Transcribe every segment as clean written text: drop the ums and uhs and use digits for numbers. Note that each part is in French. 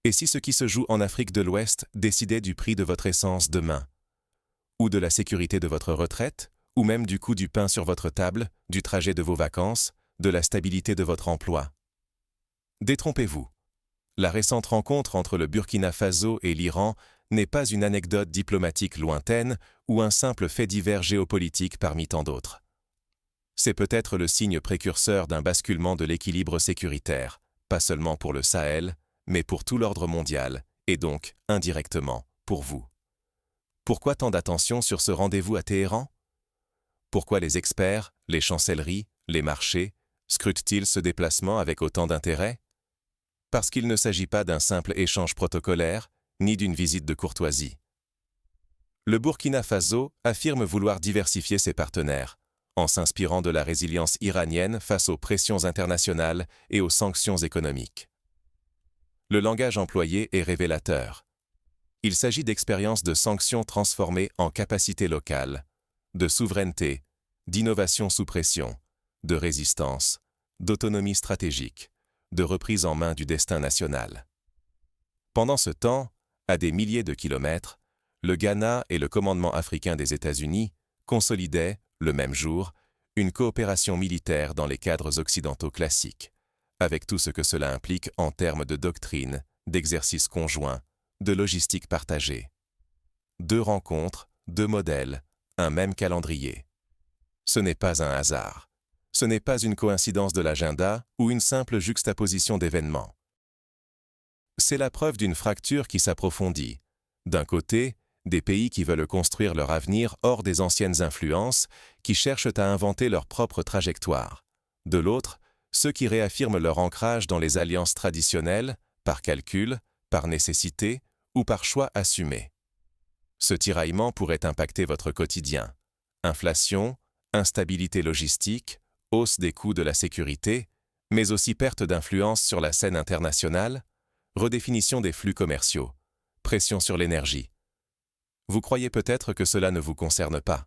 Et si ce qui se joue en Afrique de l'Ouest décidait du prix de votre essence demain? Ou de la sécurité de votre retraite? Ou même du coût du pain sur votre table, du trajet de vos vacances, de la stabilité de votre emploi? Détrompez-vous. La récente rencontre entre le Burkina Faso et l'Iran n'est pas une anecdote diplomatique lointaine ou un simple fait divers géopolitique parmi tant d'autres. C'est peut-être le signe précurseur d'un basculement de l'équilibre sécuritaire, pas seulement pour le Sahel, mais pour tout l'ordre mondial, et donc, indirectement, pour vous. Pourquoi tant d'attention sur ce rendez-vous à Téhéran? Pourquoi les experts, les chancelleries, les marchés, scrutent-ils ce déplacement avec autant d'intérêt? Parce qu'il ne s'agit pas d'un simple échange protocolaire, ni d'une visite de courtoisie. Le Burkina Faso affirme vouloir diversifier ses partenaires, en s'inspirant de la résilience iranienne face aux pressions internationales et aux sanctions économiques. Le langage employé est révélateur. Il s'agit d'expériences de sanctions transformées en capacités locales, de souveraineté, d'innovation sous pression, de résistance, d'autonomie stratégique, de reprise en main du destin national. Pendant ce temps, à des milliers de kilomètres, le Ghana et le commandement africain des États-Unis consolidaient, le même jour, une coopération militaire dans les cadres occidentaux classiques, avec tout ce que cela implique en termes de doctrine, d'exercices conjoints, de logistique partagée. 2 rencontres, 2 modèles, un même calendrier. Ce n'est pas un hasard. Ce n'est pas une coïncidence de l'agenda ou une simple juxtaposition d'événements. C'est la preuve d'une fracture qui s'approfondit. D'un côté, des pays qui veulent construire leur avenir hors des anciennes influences, qui cherchent à inventer leur propre trajectoire. De l'autre, ceux qui réaffirment leur ancrage dans les alliances traditionnelles, par calcul, par nécessité ou par choix assumé. Ce tiraillement pourrait impacter votre quotidien. Inflation, instabilité logistique, hausse des coûts de la sécurité, mais aussi perte d'influence sur la scène internationale, redéfinition des flux commerciaux, pression sur l'énergie. Vous croyez peut-être que cela ne vous concerne pas.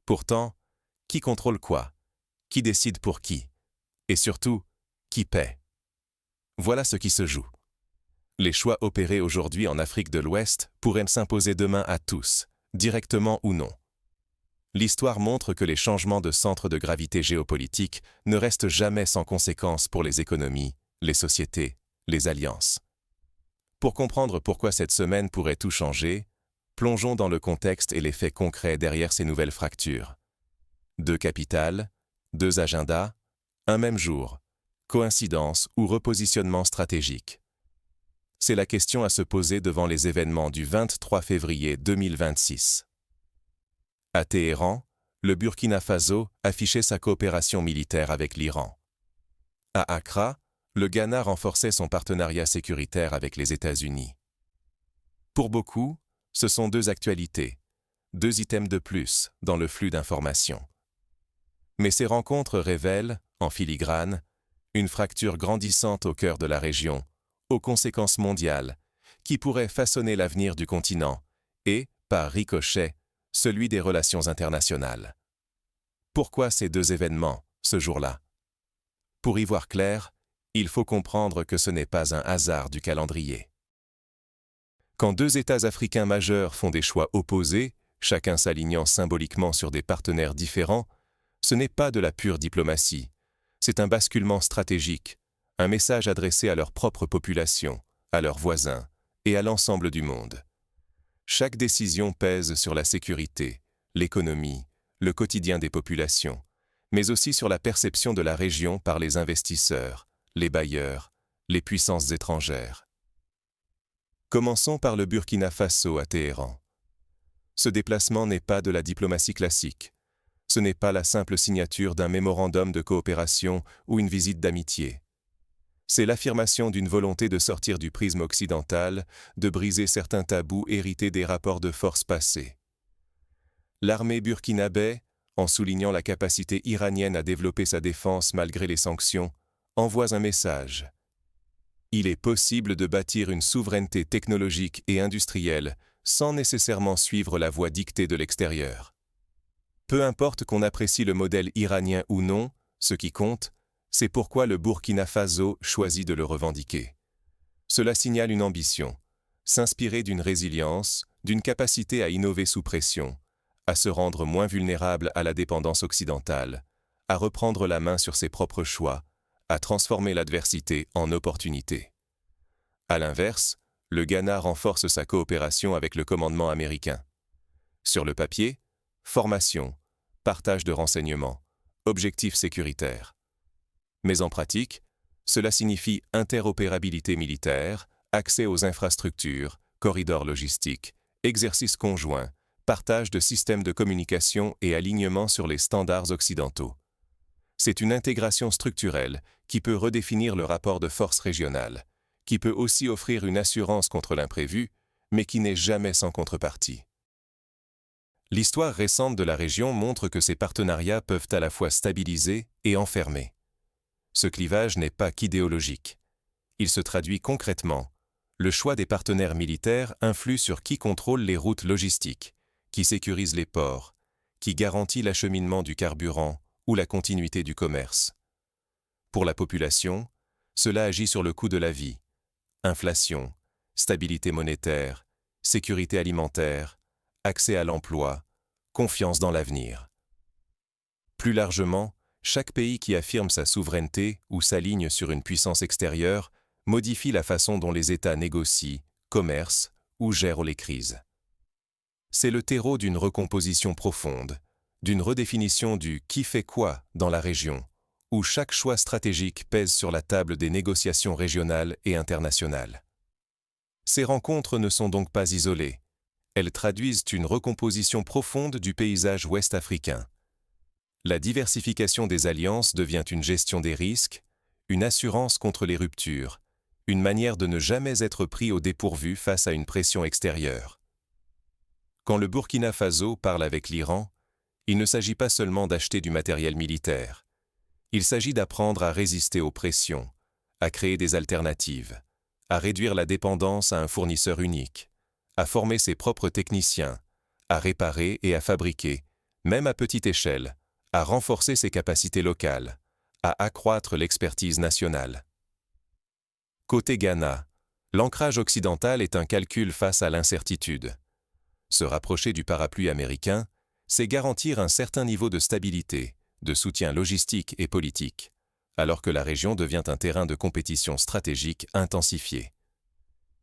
Pourtant, qui contrôle quoi? Qui décide pour qui? Et surtout, qui paie? Voilà ce qui se joue. Les choix opérés aujourd'hui en Afrique de l'Ouest pourraient s'imposer demain à tous, directement ou non. L'histoire montre que les changements de centre de gravité géopolitique ne restent jamais sans conséquences pour les économies, les sociétés, les alliances. Pour comprendre pourquoi cette semaine pourrait tout changer, plongeons dans le contexte et les faits concrets derrière ces nouvelles fractures. 2 capitales, 2 agendas, un même jour, coïncidence ou repositionnement stratégique. C'est la question à se poser devant les événements du 23 février 2026. À Téhéran, le Burkina Faso affichait sa coopération militaire avec l'Iran. À Accra, le Ghana renforçait son partenariat sécuritaire avec les États-Unis. Pour beaucoup, ce sont 2 actualités, 2 items de plus dans le flux d'informations. Mais ces rencontres révèlent, en filigrane, une fracture grandissante au cœur de la région, aux conséquences mondiales, qui pourrait façonner l'avenir du continent et, par ricochet, celui des relations internationales. Pourquoi ces 2 événements, ce jour-là? Pour y voir clair, il faut comprendre que ce n'est pas un hasard du calendrier. Quand 2 États africains majeurs font des choix opposés, chacun s'alignant symboliquement sur des partenaires différents, ce n'est pas de la pure diplomatie, c'est un basculement stratégique, un message adressé à leur propre population, à leurs voisins et à l'ensemble du monde. Chaque décision pèse sur la sécurité, l'économie, le quotidien des populations, mais aussi sur la perception de la région par les investisseurs, les bailleurs, les puissances étrangères. Commençons par le Burkina Faso à Téhéran. Ce déplacement n'est pas de la diplomatie classique. Ce n'est pas la simple signature d'un mémorandum de coopération ou une visite d'amitié. C'est l'affirmation d'une volonté de sortir du prisme occidental, de briser certains tabous hérités des rapports de force passés. L'armée burkinabé, en soulignant la capacité iranienne à développer sa défense malgré les sanctions, envoie un message. Il est possible de bâtir une souveraineté technologique et industrielle sans nécessairement suivre la voie dictée de l'extérieur. Peu importe qu'on apprécie le modèle iranien ou non, ce qui compte, c'est pourquoi le Burkina Faso choisit de le revendiquer. Cela signale une ambition, s'inspirer d'une résilience, d'une capacité à innover sous pression, à se rendre moins vulnérable à la dépendance occidentale, à reprendre la main sur ses propres choix, à transformer l'adversité en opportunité. À l'inverse, le Ghana renforce sa coopération avec le commandement américain. Sur le papier, formation, partage de renseignements, objectifs sécuritaires. Mais en pratique, cela signifie interopérabilité militaire, accès aux infrastructures, corridors logistiques, exercices conjoints, partage de systèmes de communication et alignement sur les standards occidentaux. C'est une intégration structurelle qui peut redéfinir le rapport de force régional, qui peut aussi offrir une assurance contre l'imprévu, mais qui n'est jamais sans contrepartie. L'histoire récente de la région montre que ces partenariats peuvent à la fois stabiliser et enfermer. Ce clivage n'est pas qu'idéologique. Il se traduit concrètement. Le choix des partenaires militaires influe sur qui contrôle les routes logistiques, qui sécurise les ports, qui garantit l'acheminement du carburant ou la continuité du commerce. Pour la population, cela agit sur le coût de la vie. Inflation, stabilité monétaire, sécurité alimentaire, accès à l'emploi, confiance dans l'avenir. Plus largement, chaque pays qui affirme sa souveraineté ou s'aligne sur une puissance extérieure modifie la façon dont les États négocient, commercent ou gèrent les crises. C'est le terreau d'une recomposition profonde, d'une redéfinition du « qui fait quoi » dans la région, où chaque choix stratégique pèse sur la table des négociations régionales et internationales. Ces rencontres ne sont donc pas isolées. Elles traduisent une recomposition profonde du paysage ouest-africain. La diversification des alliances devient une gestion des risques, une assurance contre les ruptures, une manière de ne jamais être pris au dépourvu face à une pression extérieure. Quand le Burkina Faso parle avec l'Iran, il ne s'agit pas seulement d'acheter du matériel militaire. Il s'agit d'apprendre à résister aux pressions, à créer des alternatives, à réduire la dépendance à un fournisseur unique, à former ses propres techniciens, à réparer et à fabriquer, même à petite échelle, à renforcer ses capacités locales, à accroître l'expertise nationale. Côté Ghana, l'ancrage occidental est un calcul face à l'incertitude. Se rapprocher du parapluie américain, c'est garantir un certain niveau de stabilité, de soutien logistique et politique, alors que la région devient un terrain de compétition stratégique intensifié.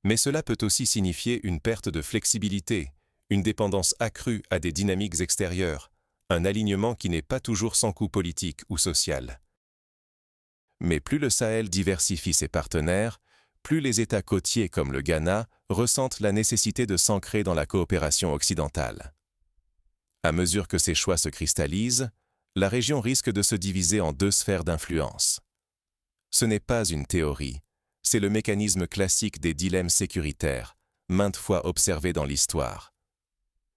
Mais cela peut aussi signifier une perte de flexibilité, une dépendance accrue à des dynamiques extérieures, un alignement qui n'est pas toujours sans coût politique ou social. Mais plus le Sahel diversifie ses partenaires, plus les États côtiers comme le Ghana ressentent la nécessité de s'ancrer dans la coopération occidentale. À mesure que ces choix se cristallisent, la région risque de se diviser en deux sphères d'influence. Ce n'est pas une théorie, c'est le mécanisme classique des dilemmes sécuritaires, maintes fois observé dans l'histoire.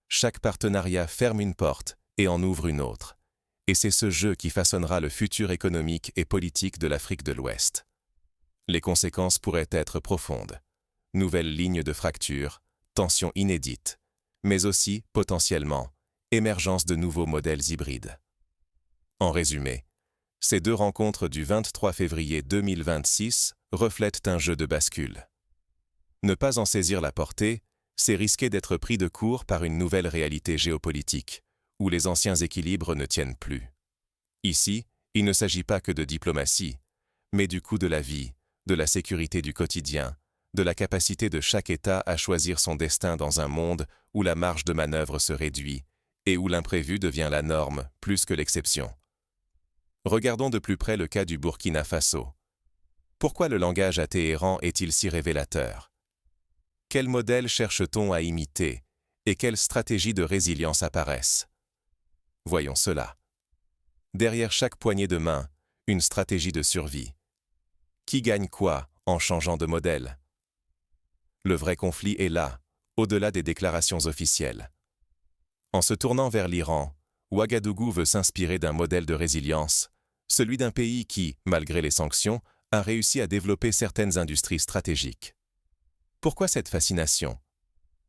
Chaque partenariat ferme une porte et en ouvre une autre, et c'est ce jeu qui façonnera le futur économique et politique de l'Afrique de l'Ouest. Les conséquences pourraient être profondes. Nouvelles lignes de fracture, tensions inédites, mais aussi, potentiellement, émergence de nouveaux modèles hybrides. En résumé, ces deux rencontres du 23 février 2026 reflètent un jeu de bascule. Ne pas en saisir la portée, c'est risquer d'être pris de court par une nouvelle réalité géopolitique, où les anciens équilibres ne tiennent plus. Ici, il ne s'agit pas que de diplomatie, mais du coût de la vie, de la sécurité du quotidien, de la capacité de chaque État à choisir son destin dans un monde où la marge de manœuvre se réduit et où l'imprévu devient la norme plus que l'exception. Regardons de plus près le cas du Burkina Faso. Pourquoi le langage à Téhéran est-il si révélateur? Quel modèle cherche-t-on à imiter et quelles stratégies de résilience apparaissent? Voyons cela. Derrière chaque poignée de main, une stratégie de survie. Qui gagne quoi en changeant de modèle? Le vrai conflit est là, au-delà des déclarations officielles. En se tournant vers l'Iran, Ouagadougou veut s'inspirer d'un modèle de résilience, celui d'un pays qui, malgré les sanctions, a réussi à développer certaines industries stratégiques. Pourquoi cette fascination?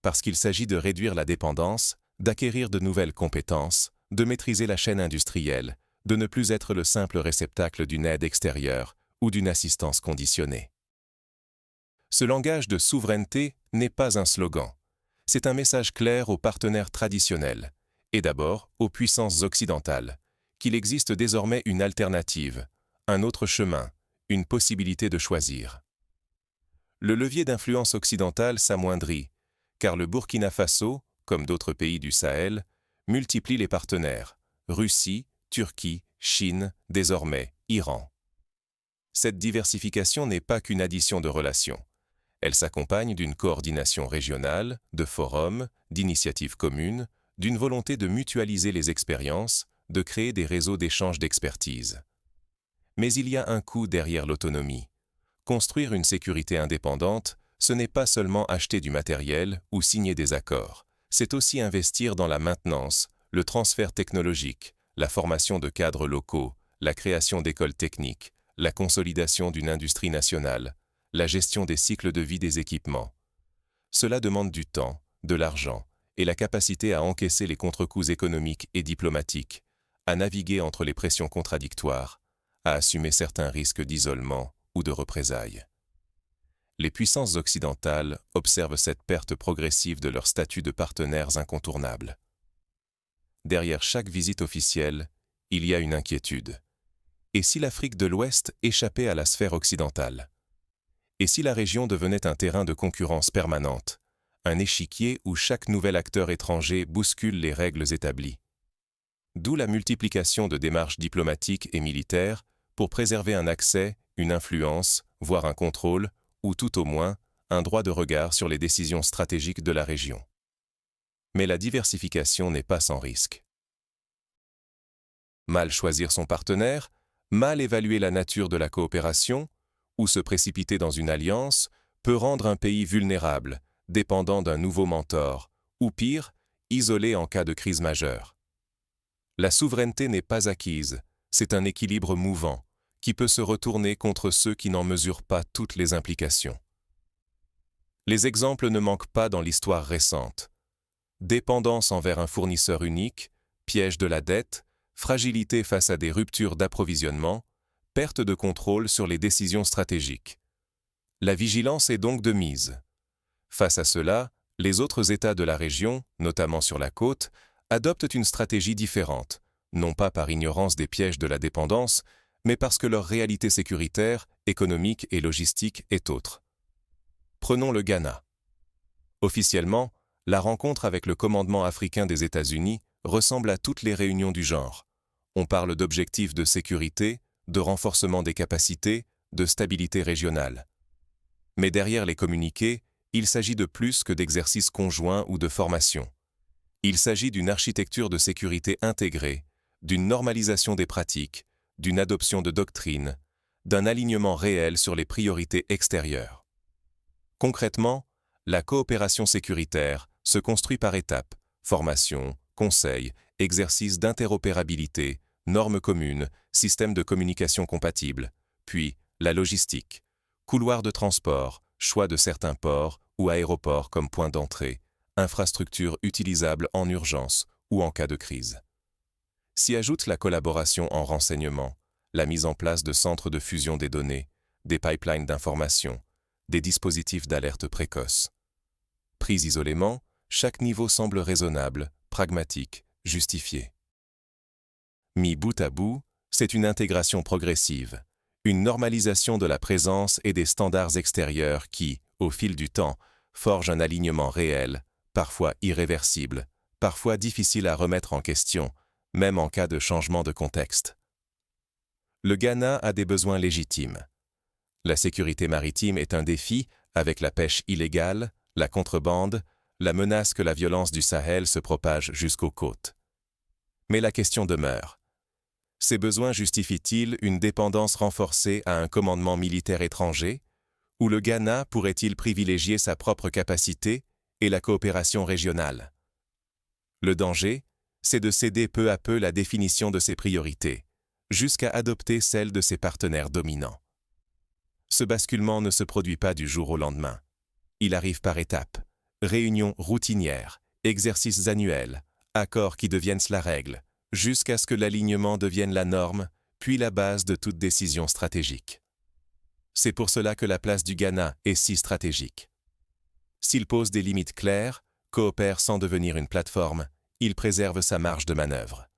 Parce qu'il s'agit de réduire la dépendance, d'acquérir de nouvelles compétences, de maîtriser la chaîne industrielle, de ne plus être le simple réceptacle d'une aide extérieure ou d'une assistance conditionnée. Ce langage de souveraineté n'est pas un slogan. C'est un message clair aux partenaires traditionnels, et d'abord aux puissances occidentales, qu'il existe désormais une alternative, un autre chemin, une possibilité de choisir. Le levier d'influence occidentale s'amoindrit, car le Burkina Faso, comme d'autres pays du Sahel, multiplie les partenaires, Russie, Turquie, Chine, désormais Iran. Cette diversification n'est pas qu'une addition de relations. Elle s'accompagne d'une coordination régionale, de forums, d'initiatives communes, d'une volonté de mutualiser les expériences, de créer des réseaux d'échange d'expertise. Mais il y a un coût derrière l'autonomie. Construire une sécurité indépendante, ce n'est pas seulement acheter du matériel ou signer des accords, c'est aussi investir dans la maintenance, le transfert technologique, la formation de cadres locaux, la création d'écoles techniques, la consolidation d'une industrie nationale, la gestion des cycles de vie des équipements. Cela demande du temps, de l'argent et la capacité à encaisser les contre-coups économiques et diplomatiques, à naviguer entre les pressions contradictoires, à assumer certains risques d'isolement ou de représailles. Les puissances occidentales observent cette perte progressive de leur statut de partenaires incontournables. Derrière chaque visite officielle, il y a une inquiétude. Et si l'Afrique de l'Ouest échappait à la sphère occidentale? Et si la région devenait un terrain de concurrence permanente, un échiquier où chaque nouvel acteur étranger bouscule les règles établies? D'où la multiplication de démarches diplomatiques et militaires pour préserver un accès, une influence, voire un contrôle, ou tout au moins, un droit de regard sur les décisions stratégiques de la région. Mais la diversification n'est pas sans risque. Mal choisir son partenaire, mal évaluer la nature de la coopération, ou se précipiter dans une alliance, peut rendre un pays vulnérable, dépendant d'un nouveau mentor, ou pire, isolé en cas de crise majeure. La souveraineté n'est pas acquise, c'est un équilibre mouvant, qui peut se retourner contre ceux qui n'en mesurent pas toutes les implications. Les exemples ne manquent pas dans l'histoire récente. Dépendance envers un fournisseur unique, piège de la dette, fragilité face à des ruptures d'approvisionnement, perte de contrôle sur les décisions stratégiques. La vigilance est donc de mise. Face à cela, les autres États de la région, notamment sur la côte, adoptent une stratégie différente, non pas par ignorance des pièges de la dépendance, mais parce que leur réalité sécuritaire, économique et logistique est autre. Prenons le Ghana. Officiellement, la rencontre avec le commandement africain des États-Unis ressemble à toutes les réunions du genre. On parle d'objectifs de sécurité, de renforcement des capacités, de stabilité régionale. Mais derrière les communiqués, il s'agit de plus que d'exercices conjoints ou de formation. Il s'agit d'une architecture de sécurité intégrée, d'une normalisation des pratiques, d'une adoption de doctrines, d'un alignement réel sur les priorités extérieures. Concrètement, la coopération sécuritaire se construit par étapes: formation, conseil, exercice d'interopérabilité, normes communes, systèmes de communication compatibles, puis la logistique, couloirs de transport, choix de certains ports ou aéroports comme point d'entrée, infrastructures utilisables en urgence ou en cas de crise. S'y ajoute la collaboration en renseignement, la mise en place de centres de fusion des données, des pipelines d'information, des dispositifs d'alerte précoce. Pris isolément, chaque niveau semble raisonnable, pragmatique, justifié. Mis bout à bout, c'est une intégration progressive, une normalisation de la présence et des standards extérieurs qui, au fil du temps, forgent un alignement réel, parfois irréversible, parfois difficile à remettre en question, même en cas de changement de contexte. Le Ghana a des besoins légitimes. La sécurité maritime est un défi avec la pêche illégale, la contrebande, la menace que la violence du Sahel se propage jusqu'aux côtes. Mais la question demeure. Ces besoins justifient-ils une dépendance renforcée à un commandement militaire étranger, ou le Ghana pourrait-il privilégier sa propre capacité et la coopération régionale? Le danger, c'est de céder peu à peu la définition de ses priorités, jusqu'à adopter celle de ses partenaires dominants. Ce basculement ne se produit pas du jour au lendemain. Il arrive par étapes, réunions routinières, exercices annuels, accords qui deviennent la règle, jusqu'à ce que l'alignement devienne la norme, puis la base de toute décision stratégique. C'est pour cela que la place du Ghana est si stratégique. S'il pose des limites claires, coopère sans devenir une plateforme, il préserve sa marge de manœuvre.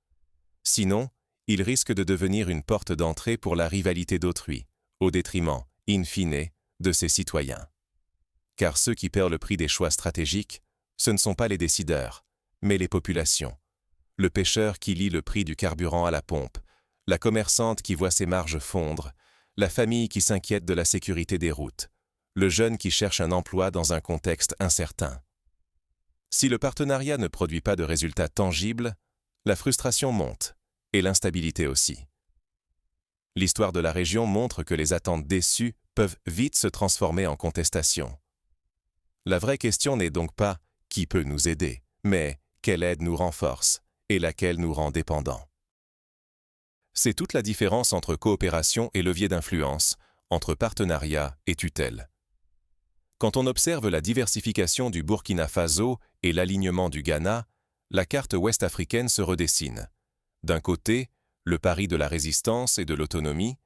Sinon, il risque de devenir une porte d'entrée pour la rivalité d'autrui, au détriment, in fine, de ses citoyens. Car ceux qui paient le prix des choix stratégiques, ce ne sont pas les décideurs, mais les populations. Le pêcheur qui lit le prix du carburant à la pompe, la commerçante qui voit ses marges fondre, la famille qui s'inquiète de la sécurité des routes, le jeune qui cherche un emploi dans un contexte incertain. Si le partenariat ne produit pas de résultats tangibles, la frustration monte, et l'instabilité aussi. L'histoire de la région montre que les attentes déçues peuvent vite se transformer en contestation. La vraie question n'est donc pas « qui peut nous aider ?», mais « quelle aide nous renforce ?» et laquelle nous rend dépendants. C'est toute la différence entre coopération et levier d'influence, entre partenariat et tutelle. Quand on observe la diversification du Burkina Faso et l'alignement du Ghana, la carte ouest-africaine se redessine. D'un côté, le pari de la résistance et de l'autonomie,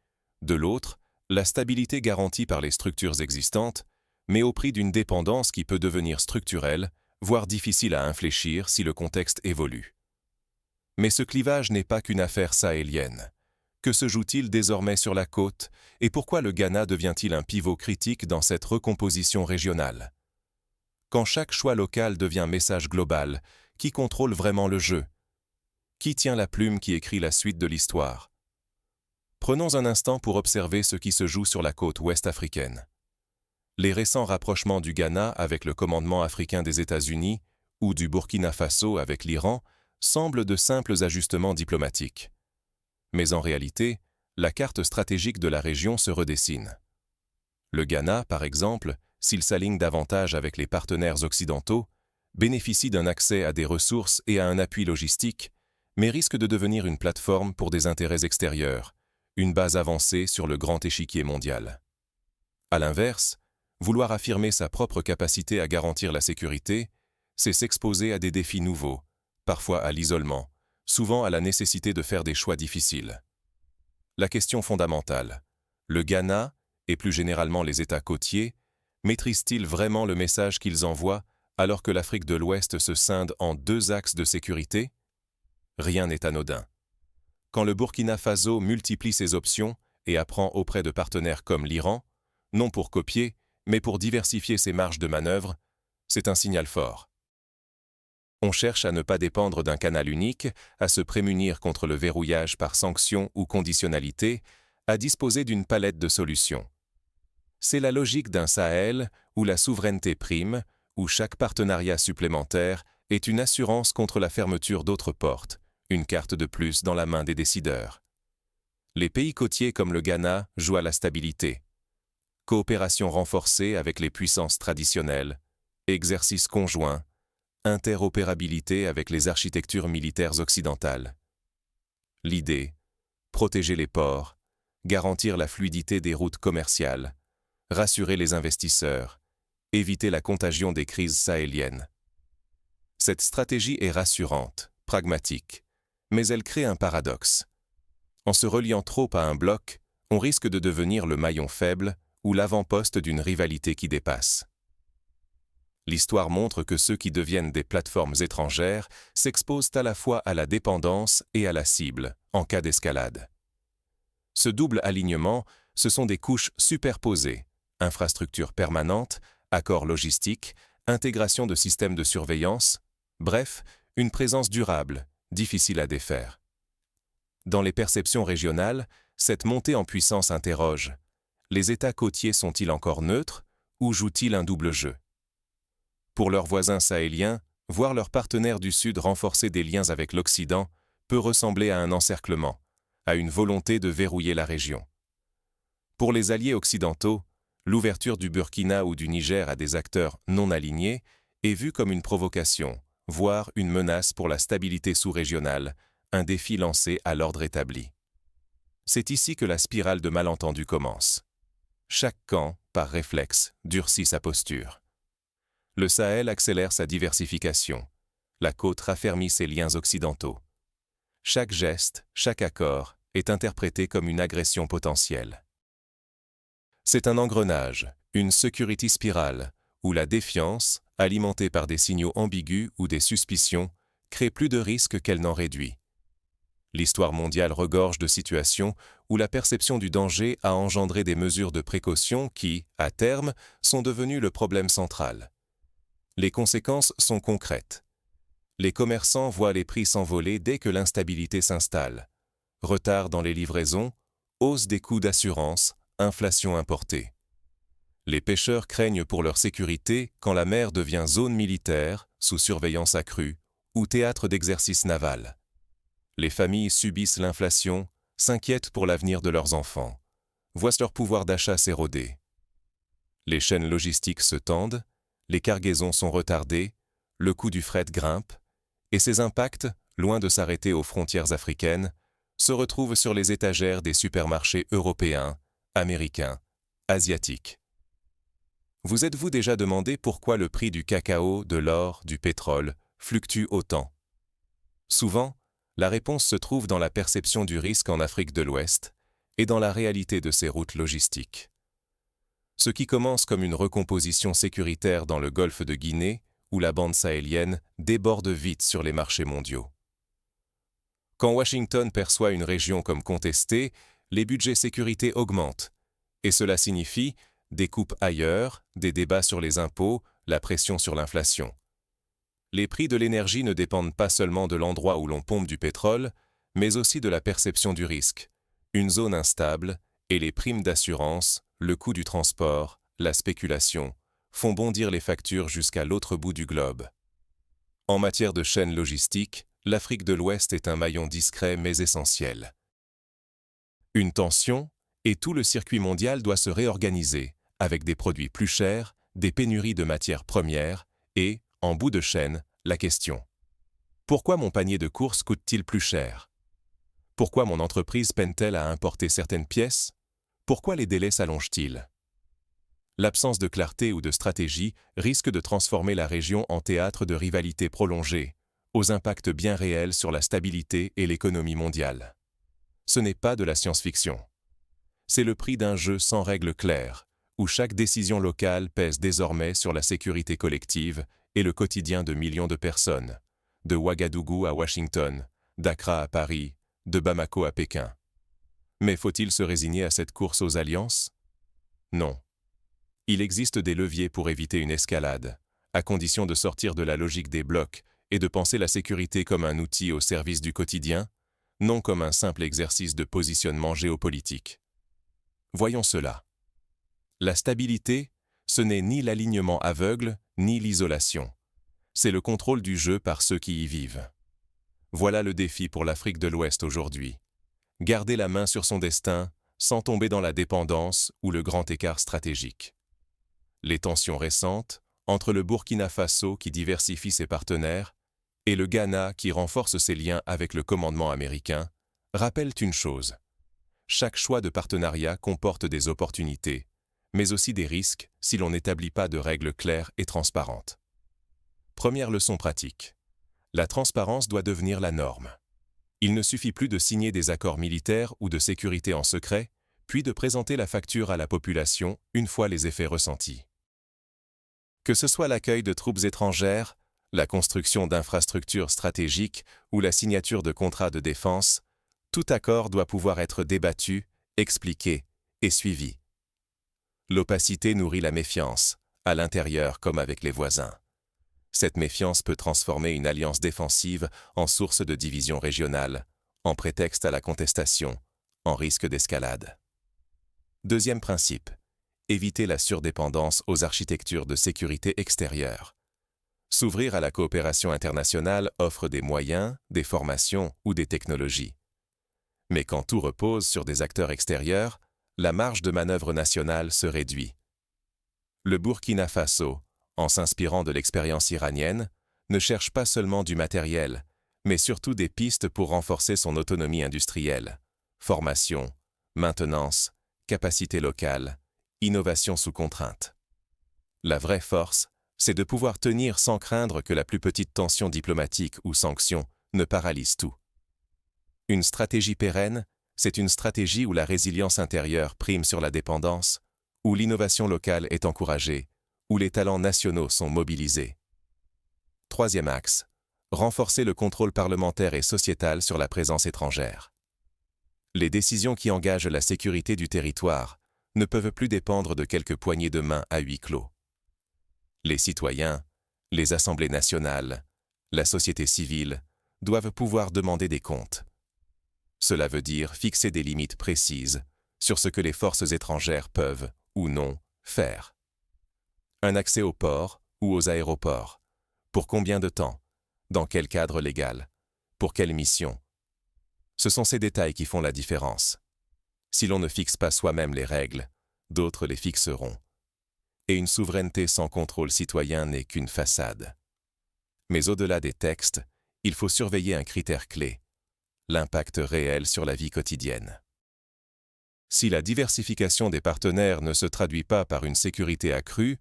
de l'autre, la stabilité garantie par les structures existantes, mais au prix d'une dépendance qui peut devenir structurelle, voire difficile à infléchir si le contexte évolue. Mais ce clivage n'est pas qu'une affaire sahélienne. Que se joue-t-il désormais sur la côte et pourquoi le Ghana devient-il un pivot critique dans cette recomposition régionale? Quand chaque choix local devient message global, qui contrôle vraiment le jeu? Qui tient la plume qui écrit la suite de l'histoire? Prenons un instant pour observer ce qui se joue sur la côte ouest africaine. Les récents rapprochements du Ghana avec le commandement africain des États-Unis ou du Burkina Faso avec l'Iran semblent de simples ajustements diplomatiques. Mais en réalité, la carte stratégique de la région se redessine. Le Ghana, par exemple, s'il s'aligne davantage avec les partenaires occidentaux, bénéficie d'un accès à des ressources et à un appui logistique, mais risque de devenir une plateforme pour des intérêts extérieurs, une base avancée sur le grand échiquier mondial. À l'inverse, vouloir affirmer sa propre capacité à garantir la sécurité, c'est s'exposer à des défis nouveaux, parfois à l'isolement, souvent à la nécessité de faire des choix difficiles. La question fondamentale, le Ghana, et plus généralement les États côtiers, maîtrisent-ils vraiment le message qu'ils envoient alors que l'Afrique de l'Ouest se scinde en deux axes de sécurité? Rien n'est anodin. Quand le Burkina Faso multiplie ses options et apprend auprès de partenaires comme l'Iran, non pour copier, mais pour diversifier ses marges de manœuvre, c'est un signal fort. On cherche à ne pas dépendre d'un canal unique, à se prémunir contre le verrouillage par sanction ou conditionnalité, à disposer d'une palette de solutions. C'est la logique d'un Sahel où la souveraineté prime, où chaque partenariat supplémentaire est une assurance contre la fermeture d'autres portes, une carte de plus dans la main des décideurs. Les pays côtiers comme le Ghana jouent à la stabilité. Coopération renforcée avec les puissances traditionnelles, exercice conjoint, interopérabilité avec les architectures militaires occidentales. L'idée, protéger les ports, garantir la fluidité des routes commerciales, rassurer les investisseurs, éviter la contagion des crises sahéliennes. Cette stratégie est rassurante, pragmatique, mais elle crée un paradoxe. En se reliant trop à un bloc, on risque de devenir le maillon faible ou l'avant-poste d'une rivalité qui dépasse. L'histoire montre que ceux qui deviennent des plateformes étrangères s'exposent à la fois à la dépendance et à la cible, en cas d'escalade. Ce double alignement, ce sont des couches superposées, infrastructures permanentes, accords logistiques, intégration de systèmes de surveillance, bref, une présence durable, difficile à défaire. Dans les perceptions régionales, cette montée en puissance interroge. Les États côtiers sont-ils encore neutres ou jouent-ils un double jeu? Pour leurs voisins sahéliens, voir leurs partenaires du Sud renforcer des liens avec l'Occident peut ressembler à un encerclement, à une volonté de verrouiller la région. Pour les alliés occidentaux, l'ouverture du Burkina ou du Niger à des acteurs non alignés est vue comme une provocation, voire une menace pour la stabilité sous-régionale, un défi lancé à l'ordre établi. C'est ici que la spirale de malentendus commence. Chaque camp, par réflexe, durcit sa posture. Le Sahel accélère sa diversification. La côte raffermit ses liens occidentaux. Chaque geste, chaque accord est interprété comme une agression potentielle. C'est un engrenage, une security spirale, où la défiance, alimentée par des signaux ambigus ou des suspicions, crée plus de risques qu'elle n'en réduit. L'histoire mondiale regorge de situations où la perception du danger a engendré des mesures de précaution qui, à terme, sont devenues le problème central. Les conséquences sont concrètes. Les commerçants voient les prix s'envoler dès que l'instabilité s'installe. Retard dans les livraisons, hausse des coûts d'assurance, inflation importée. Les pêcheurs craignent pour leur sécurité quand la mer devient zone militaire, sous surveillance accrue, ou théâtre d'exercices navals. Les familles subissent l'inflation, s'inquiètent pour l'avenir de leurs enfants, voient leur pouvoir d'achat s'éroder. Les chaînes logistiques se tendent, les cargaisons sont retardées, le coût du fret grimpe, et ces impacts, loin de s'arrêter aux frontières africaines, se retrouvent sur les étagères des supermarchés européens, américains, asiatiques. Vous êtes-vous déjà demandé pourquoi le prix du cacao, de l'or, du pétrole fluctue autant? Souvent, la réponse se trouve dans la perception du risque en Afrique de l'Ouest et dans la réalité de ses routes logistiques. Ce qui commence comme une recomposition sécuritaire dans le golfe de Guinée ou la bande sahélienne déborde vite sur les marchés mondiaux. Quand Washington perçoit une région comme contestée, les budgets sécurité augmentent, et cela signifie des coupes ailleurs, des débats sur les impôts, la pression sur l'inflation. Les prix de l'énergie ne dépendent pas seulement de l'endroit où l'on pompe du pétrole, mais aussi de la perception du risque, une zone instable, et les primes d'assurance, le coût du transport, la spéculation, font bondir les factures jusqu'à l'autre bout du globe. En matière de chaîne logistique, l'Afrique de l'Ouest est un maillon discret mais essentiel. Une tension, et tout le circuit mondial doit se réorganiser, avec des produits plus chers, des pénuries de matières premières, et, en bout de chaîne, la question. Pourquoi mon panier de courses coûte-t-il plus cher? Pourquoi mon entreprise peine-t-elle à importer certaines pièces? Pourquoi les délais s'allongent-ils? L'absence de clarté ou de stratégie risque de transformer la région en théâtre de rivalités prolongées, aux impacts bien réels sur la stabilité et l'économie mondiale. Ce n'est pas de la science-fiction. C'est le prix d'un jeu sans règles claires, où chaque décision locale pèse désormais sur la sécurité collective et le quotidien de millions de personnes, de Ouagadougou à Washington, d'Accra à Paris, de Bamako à Pékin. Mais faut-il se résigner à cette course aux alliances? Non. Il existe des leviers pour éviter une escalade, à condition de sortir de la logique des blocs et de penser la sécurité comme un outil au service du quotidien, non comme un simple exercice de positionnement géopolitique. Voyons cela. La stabilité, ce n'est ni l'alignement aveugle, ni l'isolation. C'est le contrôle du jeu par ceux qui y vivent. Voilà le défi pour l'Afrique de l'Ouest aujourd'hui. Garder la main sur son destin, sans tomber dans la dépendance ou le grand écart stratégique. Les tensions récentes, entre le Burkina Faso qui diversifie ses partenaires et le Ghana qui renforce ses liens avec le commandement américain, rappellent une chose. Chaque choix de partenariat comporte des opportunités, mais aussi des risques si l'on n'établit pas de règles claires et transparentes. Première leçon pratique. La transparence doit devenir la norme. Il ne suffit plus de signer des accords militaires ou de sécurité en secret, puis de présenter la facture à la population une fois les effets ressentis. Que ce soit l'accueil de troupes étrangères, la construction d'infrastructures stratégiques ou la signature de contrats de défense, tout accord doit pouvoir être débattu, expliqué et suivi. L'opacité nourrit la méfiance, à l'intérieur comme avec les voisins. Cette méfiance peut transformer une alliance défensive en source de division régionale, en prétexte à la contestation, en risque d'escalade. Deuxième principe, éviter la surdépendance aux architectures de sécurité extérieure. S'ouvrir à la coopération internationale offre des moyens, des formations ou des technologies. Mais quand tout repose sur des acteurs extérieurs, la marge de manœuvre nationale se réduit. Le Burkina Faso, en s'inspirant de l'expérience iranienne, ne cherche pas seulement du matériel, mais surtout des pistes pour renforcer son autonomie industrielle. Formation, maintenance, capacité locale, innovation sous contrainte. La vraie force, c'est de pouvoir tenir sans craindre que la plus petite tension diplomatique ou sanction ne paralyse tout. Une stratégie pérenne, c'est une stratégie où la résilience intérieure prime sur la dépendance, où l'innovation locale est encouragée, où les talents nationaux sont mobilisés. Troisième axe, renforcer le contrôle parlementaire et sociétal sur la présence étrangère. Les décisions qui engagent la sécurité du territoire ne peuvent plus dépendre de quelques poignées de main à huis clos. Les citoyens, les assemblées nationales, la société civile doivent pouvoir demander des comptes. Cela veut dire fixer des limites précises sur ce que les forces étrangères peuvent, ou non, faire. Un accès aux ports ou aux aéroports. Pour combien de temps? Dans quel cadre légal? Pour quelle mission? Ce sont ces détails qui font la différence. Si l'on ne fixe pas soi-même les règles, d'autres les fixeront. Et une souveraineté sans contrôle citoyen n'est qu'une façade. Mais au-delà des textes, il faut surveiller un critère clé, l'impact réel sur la vie quotidienne. Si la diversification des partenaires ne se traduit pas par une sécurité accrue,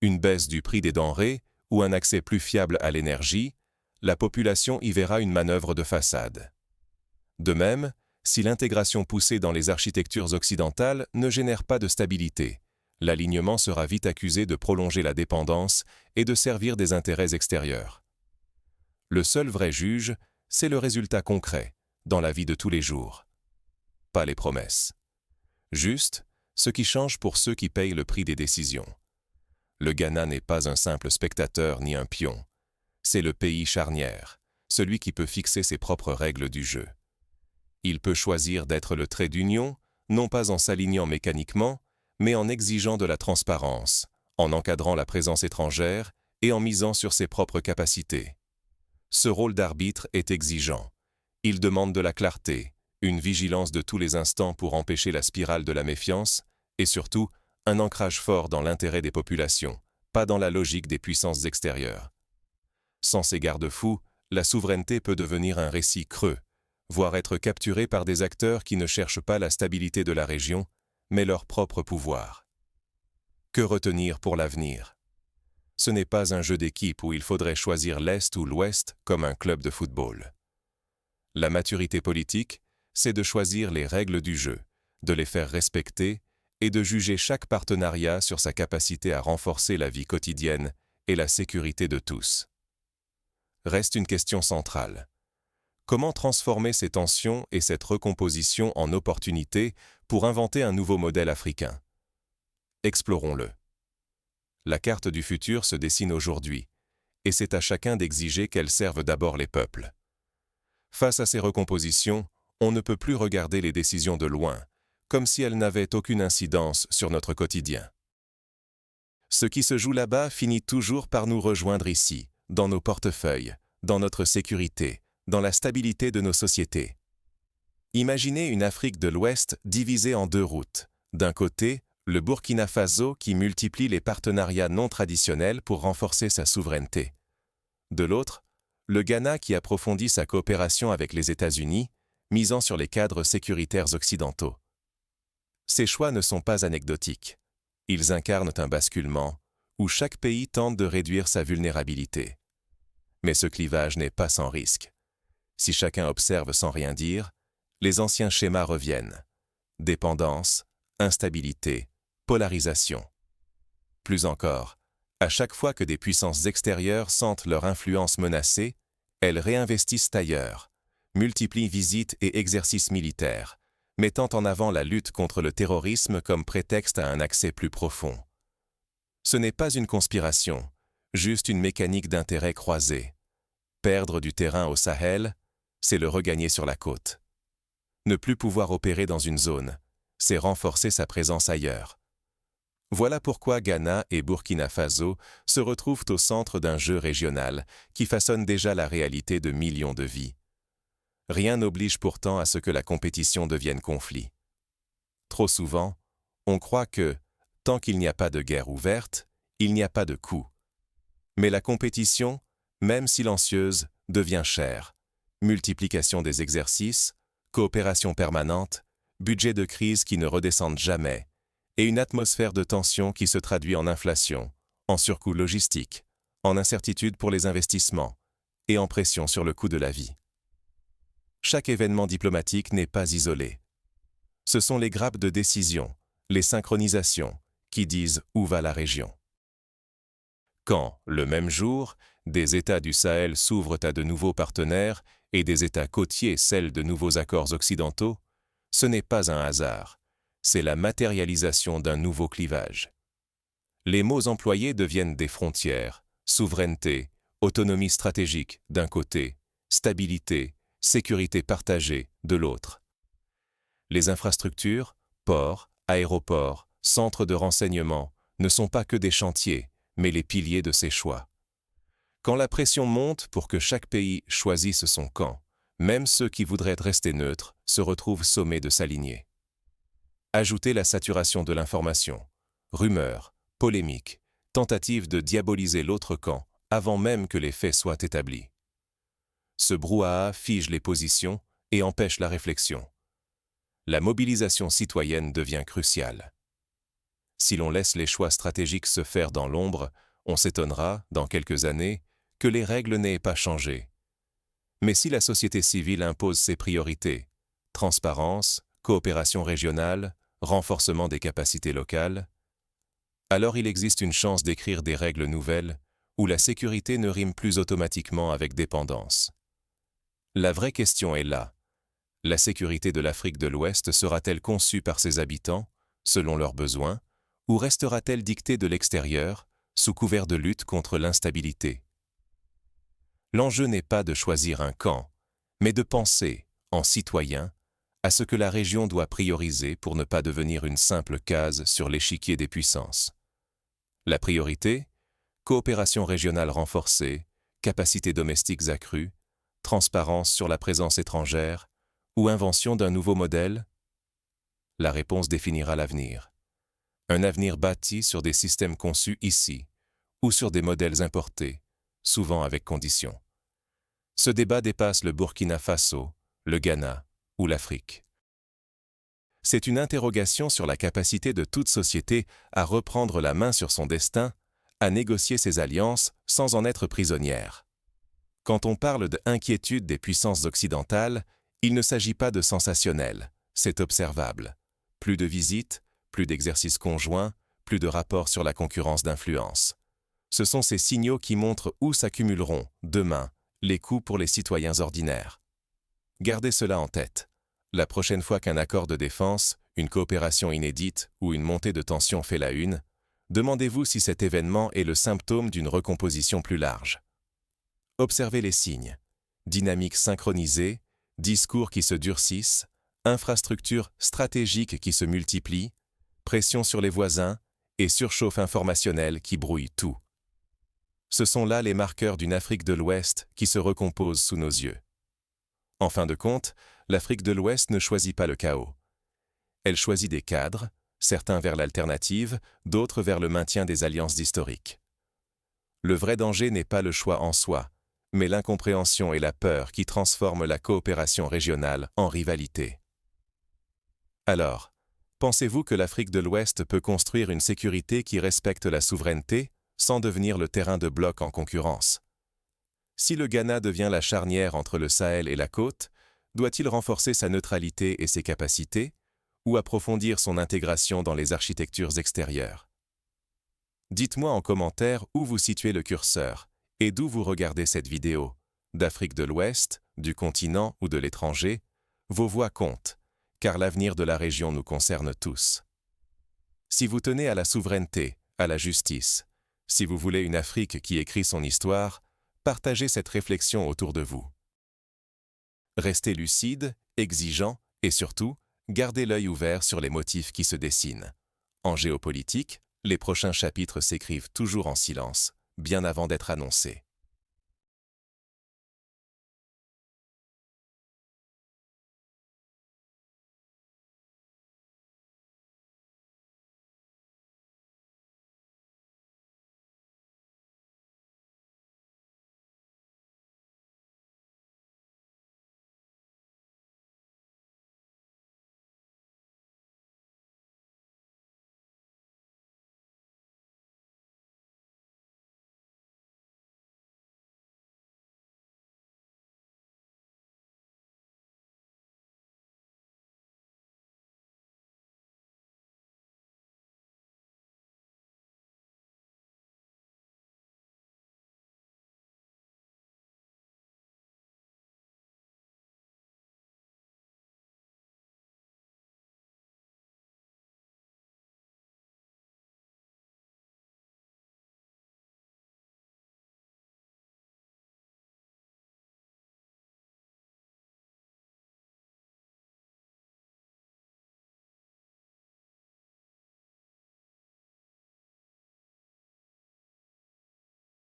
une baisse du prix des denrées ou un accès plus fiable à l'énergie, la population y verra une manœuvre de façade. De même, si l'intégration poussée dans les architectures occidentales ne génère pas de stabilité, l'alignement sera vite accusé de prolonger la dépendance et de servir des intérêts extérieurs. Le seul vrai juge, c'est le résultat concret, dans la vie de tous les jours. Pas les promesses. Juste, ce qui change pour ceux qui payent le prix des décisions. Le Ghana n'est pas un simple spectateur ni un pion. C'est le pays charnière, celui qui peut fixer ses propres règles du jeu. Il peut choisir d'être le trait d'union, non pas en s'alignant mécaniquement, mais en exigeant de la transparence, en encadrant la présence étrangère et en misant sur ses propres capacités. Ce rôle d'arbitre est exigeant. Il demande de la clarté, une vigilance de tous les instants pour empêcher la spirale de la méfiance, et surtout, un ancrage fort dans l'intérêt des populations, pas dans la logique des puissances extérieures. Sans ces garde-fous, la souveraineté peut devenir un récit creux, voire être capturée par des acteurs qui ne cherchent pas la stabilité de la région, mais leur propre pouvoir. Que retenir pour l'avenir? Ce n'est pas un jeu d'équipe où il faudrait choisir l'Est ou l'Ouest comme un club de football. La maturité politique, c'est de choisir les règles du jeu, de les faire respecter et de juger chaque partenariat sur sa capacité à renforcer la vie quotidienne et la sécurité de tous. Reste une question centrale. Comment transformer ces tensions et cette recomposition en opportunités pour inventer un nouveau modèle africain? Explorons-le. La carte du futur se dessine aujourd'hui, et c'est à chacun d'exiger qu'elle serve d'abord les peuples. Face à ces recompositions, on ne peut plus regarder les décisions de loin, comme si elles n'avaient aucune incidence sur notre quotidien. Ce qui se joue là-bas finit toujours par nous rejoindre ici, dans nos portefeuilles, dans notre sécurité, dans la stabilité de nos sociétés. Imaginez une Afrique de l'Ouest divisée en deux routes. D'un côté, le Burkina Faso qui multiplie les partenariats non traditionnels pour renforcer sa souveraineté. De l'autre, le Ghana qui approfondit sa coopération avec les États-Unis, misant sur les cadres sécuritaires occidentaux. Ces choix ne sont pas anecdotiques. Ils incarnent un basculement où chaque pays tente de réduire sa vulnérabilité. Mais ce clivage n'est pas sans risque. Si chacun observe sans rien dire, les anciens schémas reviennent. Dépendance, instabilité, polarisation. Plus encore, à chaque fois que des puissances extérieures sentent leur influence menacée, elles réinvestissent ailleurs, multiplient visites et exercices militaires, mettant en avant la lutte contre le terrorisme comme prétexte à un accès plus profond. Ce n'est pas une conspiration, juste une mécanique d'intérêt croisé. Perdre du terrain au Sahel, c'est le regagner sur la côte. Ne plus pouvoir opérer dans une zone, c'est renforcer sa présence ailleurs. Voilà pourquoi Ghana et Burkina Faso se retrouvent au centre d'un jeu régional qui façonne déjà la réalité de millions de vies. Rien n'oblige pourtant à ce que la compétition devienne conflit. Trop souvent, on croit que, tant qu'il n'y a pas de guerre ouverte, il n'y a pas de coup. Mais la compétition, même silencieuse, devient chère. Multiplication des exercices, coopération permanente, budget de crise qui ne redescendent jamais, et une atmosphère de tension qui se traduit en inflation, en surcoût logistique, en incertitude pour les investissements, et en pression sur le coût de la vie. Chaque événement diplomatique n'est pas isolé. Ce sont les grappes de décision, les synchronisations, qui disent où va la région. Quand, le même jour, des États du Sahel s'ouvrent à de nouveaux partenaires et des États côtiers scellent de nouveaux accords occidentaux, ce n'est pas un hasard, c'est la matérialisation d'un nouveau clivage. Les mots employés deviennent des frontières, souveraineté, autonomie stratégique d'un côté, stabilité, sécurité partagée de l'autre. Les infrastructures, ports, aéroports, centres de renseignement, ne sont pas que des chantiers, mais les piliers de ces choix. Quand la pression monte pour que chaque pays choisisse son camp, même ceux qui voudraient rester neutres se retrouvent sommés de s'aligner. Ajoutez la saturation de l'information, rumeurs, polémiques, tentatives de diaboliser l'autre camp avant même que les faits soient établis. Ce brouhaha fige les positions et empêche la réflexion. La mobilisation citoyenne devient cruciale. Si l'on laisse les choix stratégiques se faire dans l'ombre, on s'étonnera, dans quelques années, que les règles n'aient pas changé. Mais si la société civile impose ses priorités, transparence, coopération régionale, renforcement des capacités locales, alors il existe une chance d'écrire des règles nouvelles où la sécurité ne rime plus automatiquement avec dépendance. La vraie question est là. La sécurité de l'Afrique de l'Ouest sera-t-elle conçue par ses habitants, selon leurs besoins, ou restera-t-elle dictée de l'extérieur, sous couvert de lutte contre l'instabilité? L'enjeu n'est pas de choisir un camp, mais de penser, en citoyen, à ce que la région doit prioriser pour ne pas devenir une simple case sur l'échiquier des puissances. La priorité? Coopération régionale renforcée, capacités domestiques accrues, transparence sur la présence étrangère, ou invention d'un nouveau modèle? La réponse définira l'avenir. Un avenir bâti sur des systèmes conçus ici, ou sur des modèles importés, souvent avec conditions. Ce débat dépasse le Burkina Faso, le Ghana ou l'Afrique. C'est une interrogation sur la capacité de toute société à reprendre la main sur son destin, à négocier ses alliances sans en être prisonnière. Quand on parle d'inquiétude des puissances occidentales, il ne s'agit pas de sensationnel, c'est observable. Plus de visites, plus d'exercices conjoints, plus de rapports sur la concurrence d'influence. Ce sont ces signaux qui montrent où s'accumuleront, demain, les coûts pour les citoyens ordinaires. Gardez cela en tête. La prochaine fois qu'un accord de défense, une coopération inédite ou une montée de tension fait la une, demandez-vous si cet événement est le symptôme d'une recomposition plus large. Observez les signes. Dynamique synchronisée, discours qui se durcissent, infrastructures stratégiques qui se multiplient, pression sur les voisins et surchauffe informationnelle qui brouille tout. Ce sont là les marqueurs d'une Afrique de l'Ouest qui se recompose sous nos yeux. En fin de compte, l'Afrique de l'Ouest ne choisit pas le chaos. Elle choisit des cadres, certains vers l'alternative, d'autres vers le maintien des alliances historiques. Le vrai danger n'est pas le choix en soi, mais l'incompréhension et la peur qui transforment la coopération régionale en rivalité. Alors, pensez-vous que l'Afrique de l'Ouest peut construire une sécurité qui respecte la souveraineté sans devenir le terrain de bloc en concurrence? Si le Ghana devient la charnière entre le Sahel et la côte, doit-il renforcer sa neutralité et ses capacités, ou approfondir son intégration dans les architectures extérieures? Dites-moi en commentaire où vous situez le curseur et d'où vous regardez cette vidéo, d'Afrique de l'Ouest, du continent ou de l'étranger. Vos voix comptent, car l'avenir de la région nous concerne tous. Si vous tenez à la souveraineté, à la justice, si vous voulez une Afrique qui écrit son histoire, partagez cette réflexion autour de vous. Restez lucide, exigeant et surtout, gardez l'œil ouvert sur les motifs qui se dessinent. En géopolitique, les prochains chapitres s'écrivent toujours en silence, bien avant d'être annoncés.